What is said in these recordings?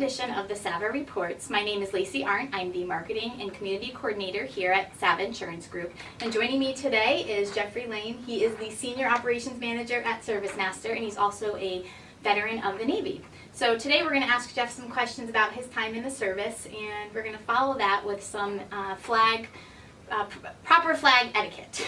edition of the SAVA Reports. My name is Lacey Arndt. I'm the Marketing and Community Coordinator here at SAVA Insurance Group. And joining me today is Jeffrey Lane. He is the Senior Operations Manager at ServiceMaster, and he's also a veteran of the Navy. So today we're going to ask Jeff some questions about his time in the service, and we're going to follow that with some proper flag etiquette.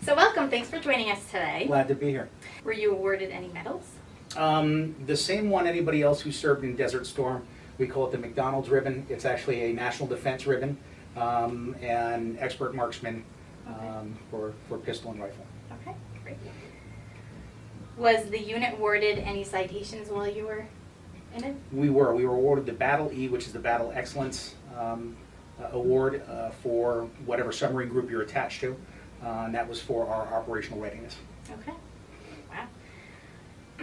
So welcome. Thanks for joining us today. Glad to be here. Were you awarded any medals? The same one anybody else who served in Desert Storm. We call it the McDonald's ribbon. It's actually a national defense ribbon, and expert marksman for pistol and rifle. Okay, great. Was the unit awarded any citations while you were in it? We were awarded the Battle E, which is the Battle Excellence Award for whatever submarine group you're attached to, and that was for our operational readiness. Okay.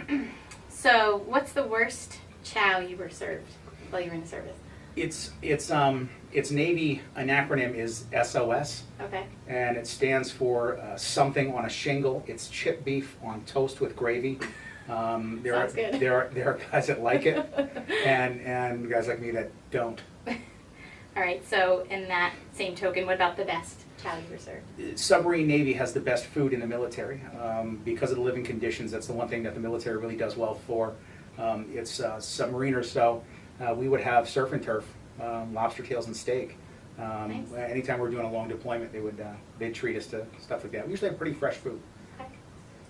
Wow. So, what's the worst chow you were served while you were in the service? It's Navy. An acronym is SOS. Okay. And it stands for something on a shingle. It's chip beef on toast with gravy. Sounds good. There are guys that like it, and guys like me that don't. All right. So, in that same token, what about the best chow you were served? Submarine Navy has the best food in the military because of the living conditions. That's the one thing that the military really does well for its submariners. So we would have surf and turf, lobster tails and steak. Nice. Anytime we're doing a long deployment, they'd treat us to stuff like that. We usually have pretty fresh food. Okay.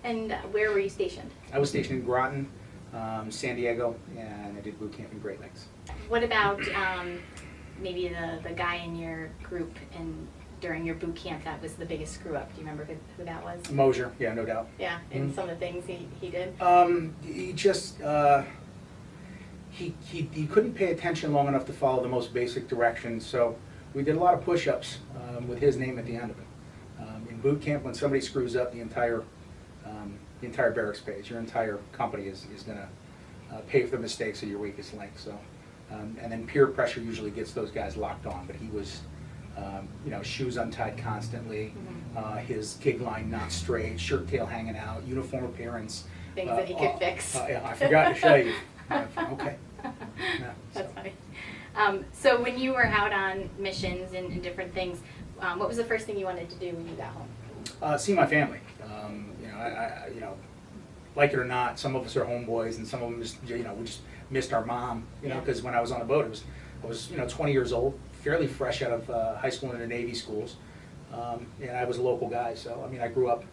And where were you stationed? I was stationed in Groton, San Diego, and I did boot camp in Great Lakes. What about maybe the guy in your group and during your boot camp that was the biggest screw up? Do you remember who that was? Mosier, yeah, no doubt. Yeah, and some of the things he did? He just, he couldn't pay attention long enough to follow the most basic directions, so we did a lot of push-ups with his name at the end of it. In boot camp, when somebody screws up, the entire barracks pays. Your entire company is going to pay for the mistakes of your weakest link. So, and then peer pressure usually gets those guys locked on, but he was shoes untied constantly, his gig line not straight, shirt tail hanging out, uniform appearance. Things that he could fix. Yeah, I forgot to show you. Okay. Yeah, That's funny. So when you were out on missions and different things, what was the first thing you wanted to do when you got home? See my family. I like it or not, some of us are homeboys, and some of them just, we just missed our mom, because when I was on the boat, I was 20 years old, fairly fresh out of high school and the Navy schools, and I was a local guy. So I grew up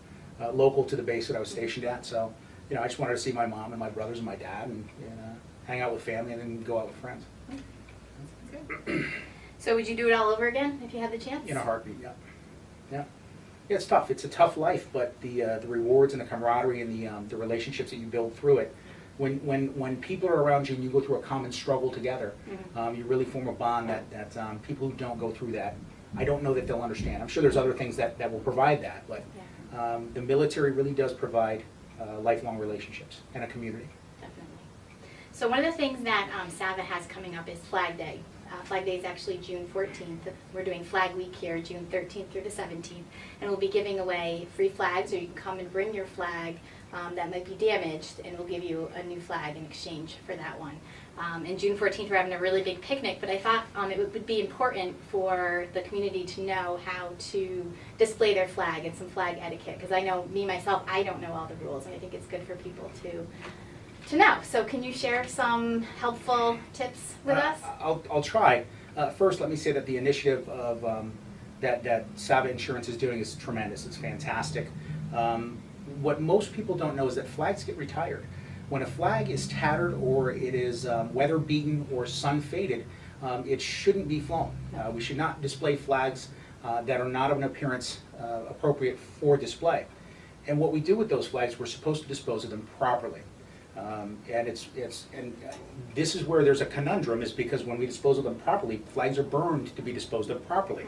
local to the base that I was stationed at. So I just wanted to see my mom and my brothers and my dad, and hang out with family, and then go out with friends. Good. So would you do it all over again if you had the chance? In a heartbeat, yeah. Yeah, it's tough. It's a tough life, but the rewards and the camaraderie and the relationships that you build through it, when people are around you and you go through a common struggle together, you really form a bond that people who don't go through that, I don't know that they'll understand. I'm sure there's other things that will provide that, but the military really does provide lifelong relationships and a community. Definitely. So one of the things that SAVA has coming up is Flag Day. Flag Day is actually June 14th. We're doing Flag Week here, June 13th through the 17th, and we'll be giving away free flags, or you can come and bring your flag that might be damaged, and we'll give you a new flag in exchange for that one. And June 14th, we're having a really big picnic, but I thought it would be important for the community to know how to display their flag and some flag etiquette, because I know, me, myself, I don't know all the rules, and I think it's good for people to know. So can you share some helpful tips with us? I'll try. First, let me say that the initiative of that SAVA Insurance is doing is tremendous. It's fantastic. What most people don't know is that flags get retired. When a flag is tattered or it is weather beaten or sun faded, it shouldn't be flown. We should not display flags that are not of an appearance appropriate for display. And what we do with those flags, we're supposed to dispose of them properly. And this is where there's a conundrum, is because when we dispose of them properly, flags are burned to be disposed of properly.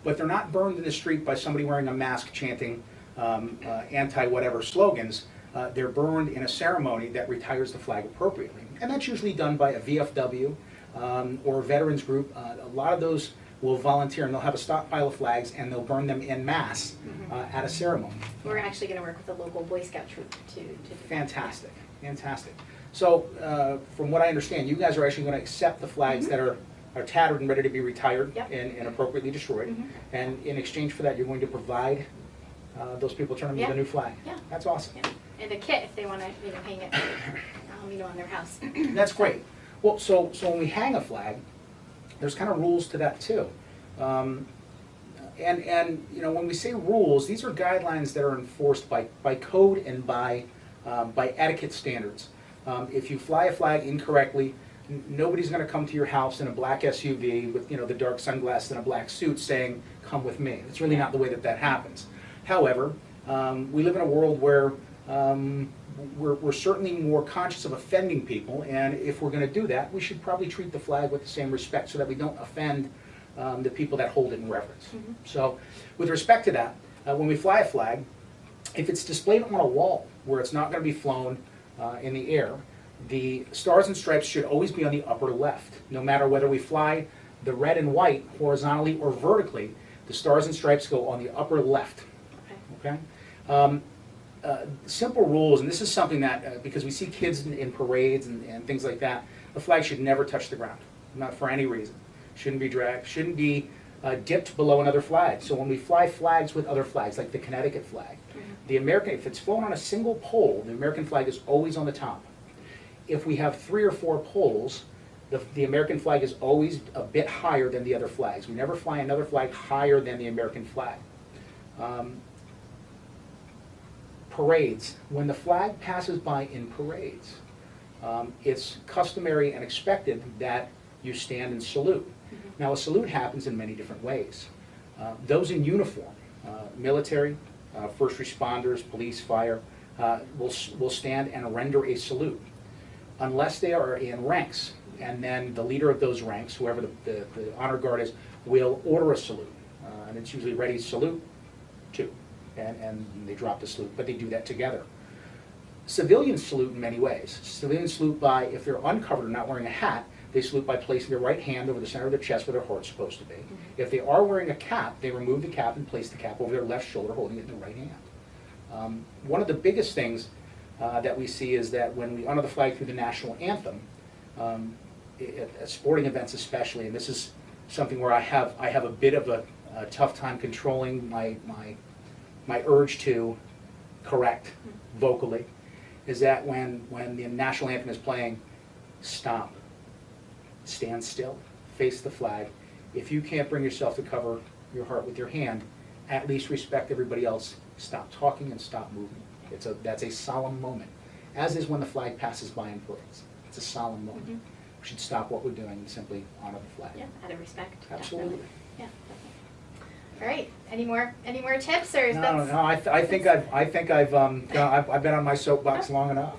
But they're not burned in the street by somebody wearing a mask chanting anti-whatever slogans. They're burned in a ceremony that retires the flag appropriately. And that's usually done by a VFW or a veterans group. A lot of those will volunteer, and they'll have a stockpile of flags, and they'll burn them en masse at a ceremony. We're actually going to work with a local Boy Scout troop to do Fantastic. Fantastic. So from what I understand, you guys are actually going to accept the flags that are tattered and ready to be retired and appropriately destroyed. And in exchange for that, you're going to provide those people turn them into a new flag. Yeah. That's awesome. Yeah. And a kit if they want to, hang it, on their house. That's great. Well, so when we hang a flag, there's kind of rules to that too. And when we say rules, these are guidelines that are enforced by code and by etiquette standards. If you fly a flag incorrectly, nobody's going to come to your house in a black SUV with the dark sunglasses and a black suit saying, "Come with me." It's really not the way that happens. However, we live in a world where we're certainly more conscious of offending people, and if we're going to do that, we should probably treat the flag with the same respect so that we don't offend the people that hold it in reverence. So with respect to that, when we fly a flag, if it's displayed on a wall where it's not going to be flown in the air, the stars and stripes should always be on the upper left. No matter whether we fly the red and white horizontally or vertically, the stars and stripes go on the upper left. Okay? Simple rules, and this is something that, because we see kids in parades and things like that, the flag should never touch the ground, not for any reason. Shouldn't be dragged, shouldn't be dipped below another flag. So when we fly flags with other flags, like the Connecticut flag, the American, if it's flown on a single pole, the American flag is always on the top. If we have 3 or 4 poles, the American flag is always a bit higher than the other flags. We never fly another flag higher than the American flag. Parades. When the flag passes by in parades, it's customary and expected that you stand and salute. Now, a salute happens in many different ways. Those in uniform, military, first responders, police, fire, will stand and render a salute, unless they are in ranks. And then the leader of those ranks, whoever the honor guard is, will order a salute. And it's usually ready, salute, 2. And they drop the salute, but they do that together. Civilians salute in many ways. Civilians salute by, if they're uncovered or not wearing a hat, they salute by placing their right hand over the center of their chest where their heart's supposed to be. If they are wearing a cap, they remove the cap and place the cap over their left shoulder, holding it in the right hand. One of the biggest things that we see is that when we honor the flag through the national anthem, at sporting events especially, and this is something where I have a bit of a tough time controlling my urge to correct vocally, is that when the national anthem is playing, stop, stand still, face the flag. If you can't bring yourself to cover your heart with your hand, at least respect everybody else. Stop talking and stop moving. That's a solemn moment, as is when the flag passes by in parades. It's a solemn moment. We should stop what we're doing and simply honor the flag. Yeah, out of respect. Absolutely. Definitely. Yeah, definitely. All right. Any more tips, or is that? No. I think I've been on my soapbox long enough.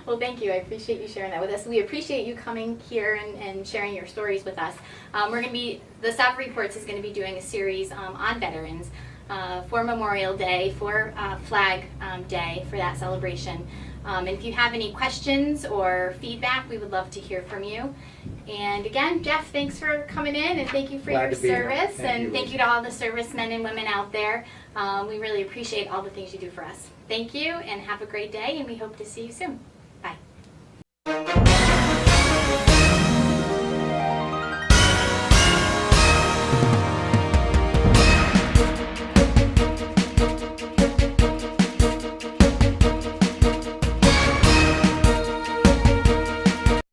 Well, thank you. I appreciate you sharing that with us. We appreciate you coming here and sharing your stories with us. The SAVA Reports is going to be doing a series on veterans for Memorial Day, for Flag Day, for that celebration. And if you have any questions or feedback, we would love to hear from you. And again, Jeff, thanks for coming in, and thank you for your service. And thank you to all the servicemen and women out there. We really appreciate all the things you do for us. Thank you, and have a great day, and we hope to see you soon.